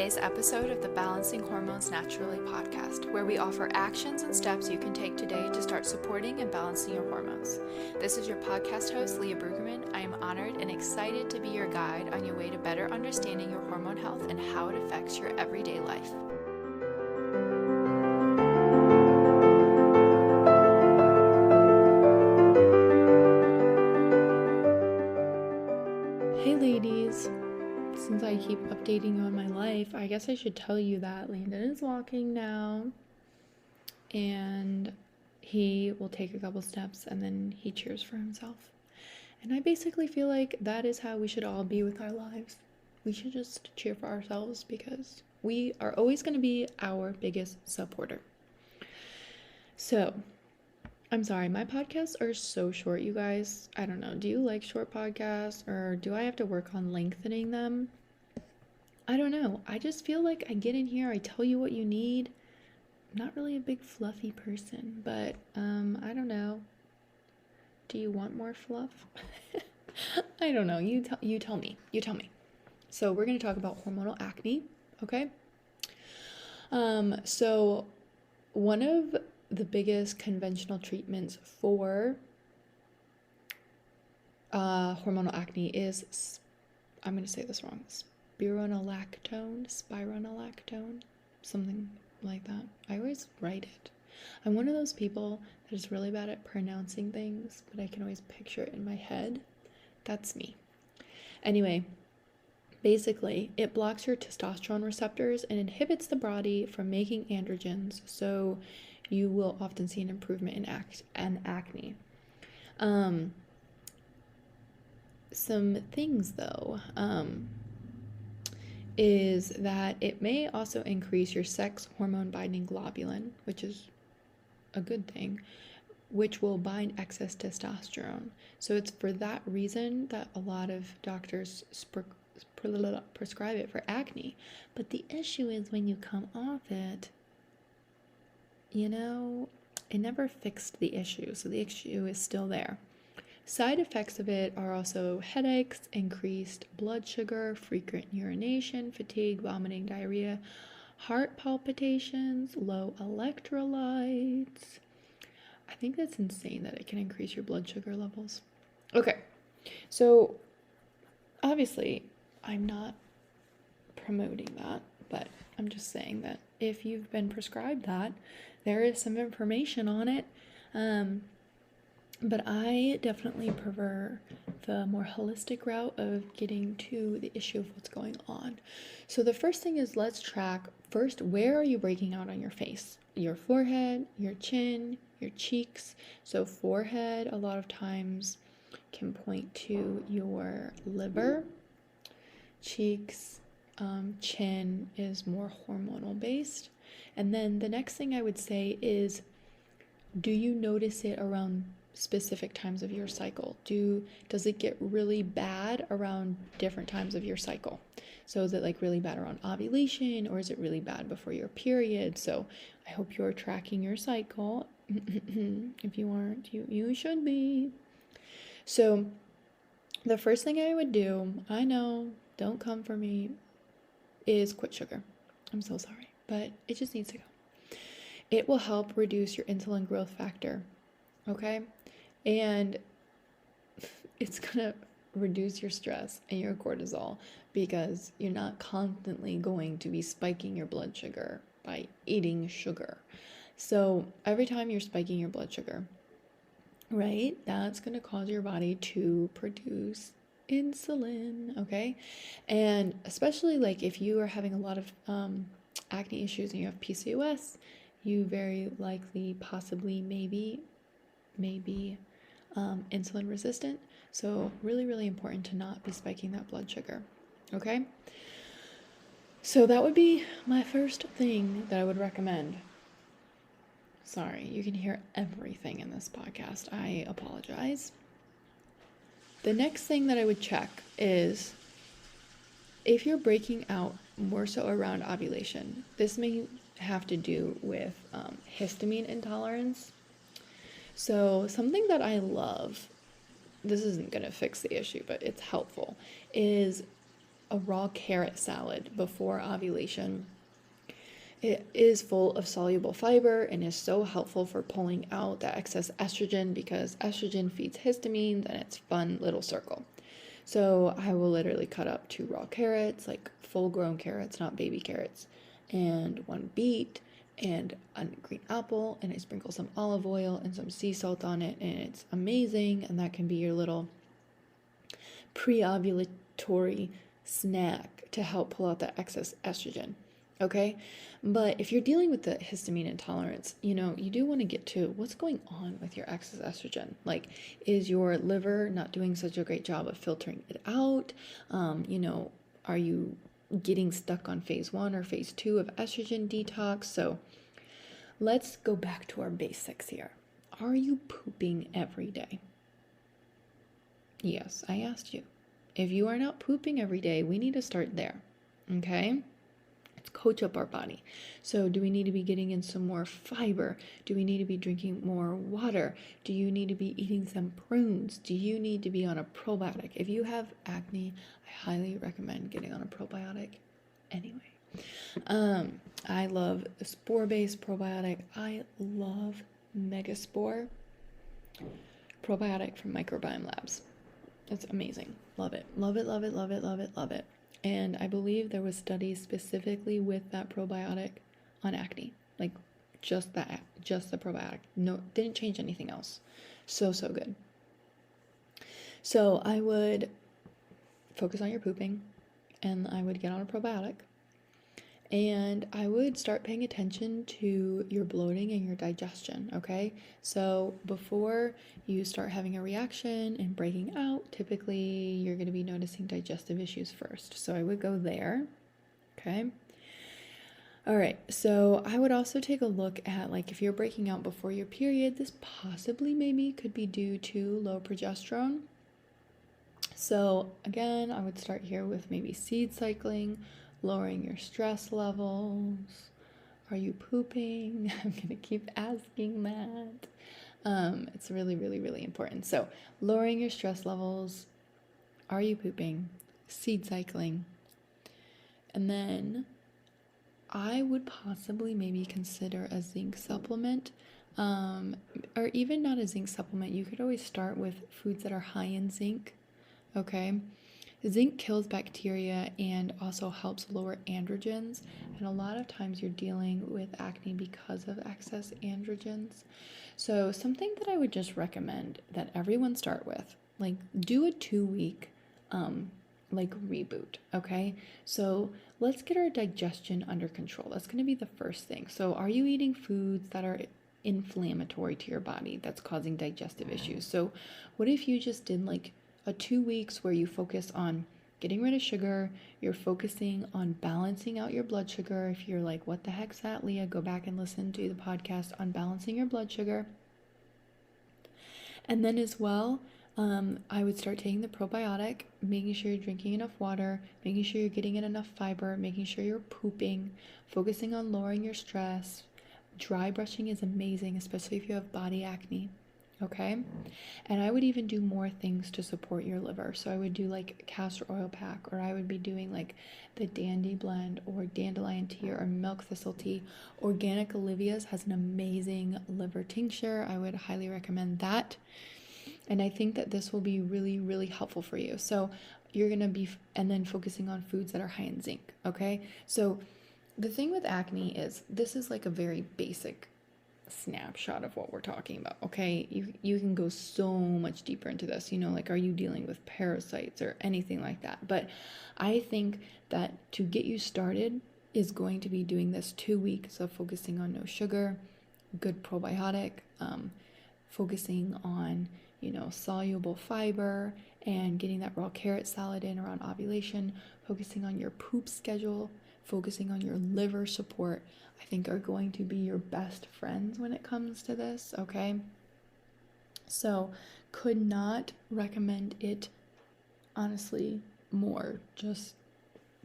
today's episode of the Balancing Hormones Naturally podcast, where we offer actions and steps you can take today to start supporting and balancing your hormones. This is your podcast host, Leah Brueggemann. I am honored and excited to be your guide on your way to better understanding your hormone health and how it affects your everyday life. Hey ladies, since I keep updating you on my life, I guess I should tell you that Landon is walking now and he will take a couple steps and then he cheers for himself. And I basically feel like that is how we should all be with our lives. We should just cheer for ourselves because we are always going to be our biggest supporter. So, I'm sorry, my podcasts are so short, you guys. I don't know. Do you like short podcasts or do I have to work on lengthening them? I don't know. I just feel like I get in here, I tell you what you need. I'm not really a big fluffy person, but I don't know. Do you want more fluff? I don't know. You tell me. You tell me. So we're going to talk about hormonal acne, okay? So one of the biggest conventional treatments for hormonal acne is, I'm going to say this wrong, spironolactone, something like that. I always write it. I'm one of those people that is really bad at pronouncing things, but I can always picture it in my head. That's me. Anyway, basically, it blocks your testosterone receptors and inhibits the body from making androgens, so you will often see an improvement in acne. Some things, though, is that it may also increase your sex hormone binding globulin, which is a good thing, which will bind excess testosterone. So it's for that reason that a lot of doctors prescribe it for acne. But the issue is when you come off it, it never fixed the issue. So the issue is still there. Side effects of it are also headaches, increased blood sugar, frequent urination, fatigue, vomiting, diarrhea, heart palpitations, low electrolytes. I think that's insane that it can increase your blood sugar levels. Okay, so obviously I'm not promoting that, but I'm just saying that if you've been prescribed that, there is some information on it. But I definitely prefer the more holistic route of getting to the issue of what's going on. So the first thing is, let's track first, where are you breaking out on your face? Your forehead, your chin, your cheeks. So forehead a lot of times can point to your liver. Cheeks, chin is more hormonal based. And then the next thing I would say is, do you notice it around specific times of your cycle? Does it get really bad around different times of your cycle? So is it like really bad around ovulation, or is it really bad before your period? So I hope you're tracking your cycle. If you aren't, you should be. So the first thing I would do, I know, don't come for me, is quit sugar. I'm so sorry, but it just needs to go. It will help reduce your insulin growth factor, okay? And it's gonna reduce your stress and your cortisol because you're not constantly going to be spiking your blood sugar by eating sugar. So every time you're spiking your blood sugar, right, that's gonna cause your body to produce insulin, okay? And especially like if you are having a lot of acne issues and you have PCOS, you very likely, possibly, maybe insulin resistant. So really, really important to not be spiking that blood sugar, okay? So that would be my first thing that I would recommend. Sorry, you can hear everything in this podcast. I apologize. The next thing that I would check is if you're breaking out more so around ovulation. This may have to do with histamine intolerance. So something that I love, this isn't going to fix the issue, but it's helpful, is a raw carrot salad before ovulation. It is full of soluble fiber and is so helpful for pulling out that excess estrogen because estrogen feeds histamine, and it's a fun little circle. So I will literally cut up 2 raw carrots, like full grown carrots, not baby carrots, and 1 beet and a green apple, and I sprinkle some olive oil and some sea salt on it, and it's amazing. And that can be your little pre-ovulatory snack to help pull out that excess estrogen. Okay, but if you're dealing with the histamine intolerance, you do want to get to what's going on with your excess estrogen. Like, is your liver not doing such a great job of filtering it out? Are you getting stuck on phase 1 or phase 2 of estrogen detox? So let's go back to our basics here. Are you pooping every day? Yes, I asked you. If you are not pooping every day, we need to start there. Okay? Let's coach up our body. So do we need to be getting in some more fiber? Do we need to be drinking more water? Do you need to be eating some prunes? Do you need to be on a probiotic? If you have acne, I highly recommend getting on a probiotic anyway. I love the spore-based probiotic. I love Megaspore probiotic from Microbiome Labs. It's amazing. Love it. Love it, love it, love it, love it, love it. And I believe there was studies specifically with that probiotic on acne. Like just the probiotic. No, didn't change anything else. So good. So I would focus on your pooping, and I would get on a probiotic. And I would start paying attention to your bloating and your digestion, okay? So before you start having a reaction and breaking out, typically you're going to be noticing digestive issues first. So I would go there, okay? All right, so I would also take a look at, like, if you're breaking out before your period, this possibly maybe could be due to low progesterone. So again, I would start here with maybe seed cycling, lowering your stress levels. Are you pooping? I'm going to keep asking that. It's really, really, really important. So lowering your stress levels. Are you pooping? Seed cycling. And then I would possibly maybe consider a zinc supplement. Or even not a zinc supplement. You could always start with foods that are high in zinc. Okay. Zinc kills bacteria and also helps lower androgens, and a lot of times you're dealing with acne because of excess androgens. So something that I would just recommend that everyone start with, like, do a 2-week reboot, okay? So let's get our digestion under control. That's going to be the first thing. So are you eating foods that are inflammatory to your body that's causing digestive issues? So what if you just did like a 2 weeks where you focus on getting rid of sugar, you're focusing on balancing out your blood sugar. If you're like, what the heck's that, Leah? Go back and listen to the podcast on balancing your blood sugar. And then as well, I would start taking the probiotic, making sure you're drinking enough water, making sure you're getting in enough fiber, making sure you're pooping, focusing on lowering your stress. Dry brushing is amazing, especially if you have body acne. Okay, and I would even do more things to support your liver. So I would do like castor oil pack, or I would be doing like the Dandy blend or dandelion tea or milk thistle tea. Organic Olivia's has an amazing liver tincture. I would highly recommend that. And I think that this will be really, really helpful for you. So you're going to be, and then focusing on foods that are high in zinc. Okay, so the thing with acne is this is like a very basic snapshot of what we're talking about. Okay, you can go so much deeper into this, like, are you dealing with parasites or anything like that? But I think that to get you started is going to be doing this 2 weeks of focusing on no sugar, good probiotic, focusing on soluble fiber, and getting that raw carrot salad in around ovulation, focusing on your poop schedule, focusing on your liver support, I think are going to be your best friends when it comes to this, okay? So could not recommend it, honestly, more. Just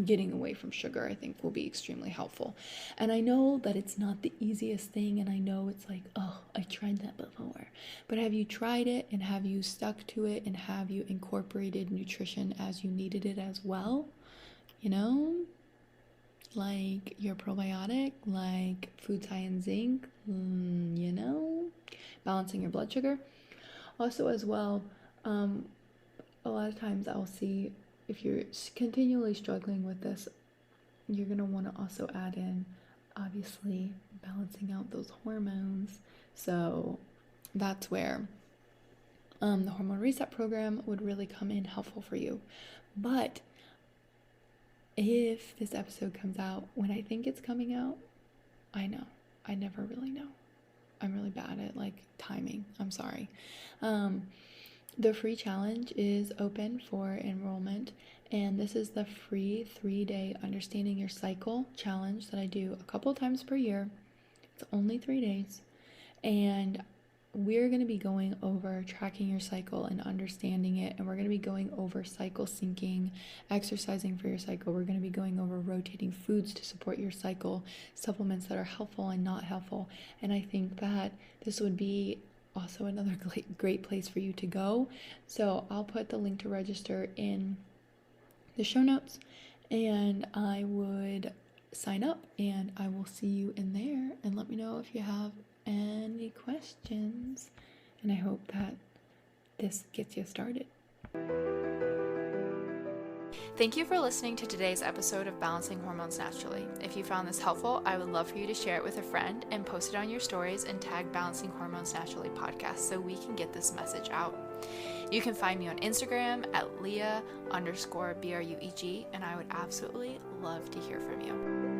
getting away from sugar, I think, will be extremely helpful. And I know that it's not the easiest thing, and I know it's like, oh, I tried that before. But have you tried it, and have you stuck to it, and have you incorporated nutrition as you needed it as well? you know, like your probiotic, like foods high in zinc, you know, balancing your blood sugar. Also, as well, a lot of times I'll see if you're continually struggling with this, you're going to want to also add in, obviously, balancing out those hormones. So that's where the hormone reset program would really come in helpful for you. But if this episode comes out when I think it's coming out, I know. I never really know. I'm really bad at like timing. I'm sorry. The free challenge is open for enrollment, and this is the free 3-day Understanding Your Cycle challenge that I do a couple times per year. It's only 3 days, and we're going to be going over tracking your cycle and understanding it, and we're going to be going over cycle syncing, exercising for your cycle. We're going to be going over rotating foods to support your cycle, supplements that are helpful and not helpful, and I think that this would be also another great place for you to go. So I'll put the link to register in the show notes, and I would sign up, and I will see you in there, and let me know if you have any questions, and I hope that this gets you started. Thank you for listening to today's episode of Balancing Hormones Naturally. If you found this helpful, I would love for you to share it with a friend and post it on your stories and tag Balancing Hormones Naturally podcast so we can get this message out. You can find me on Instagram at Leah_BRUEG, and I would absolutely love to hear from you.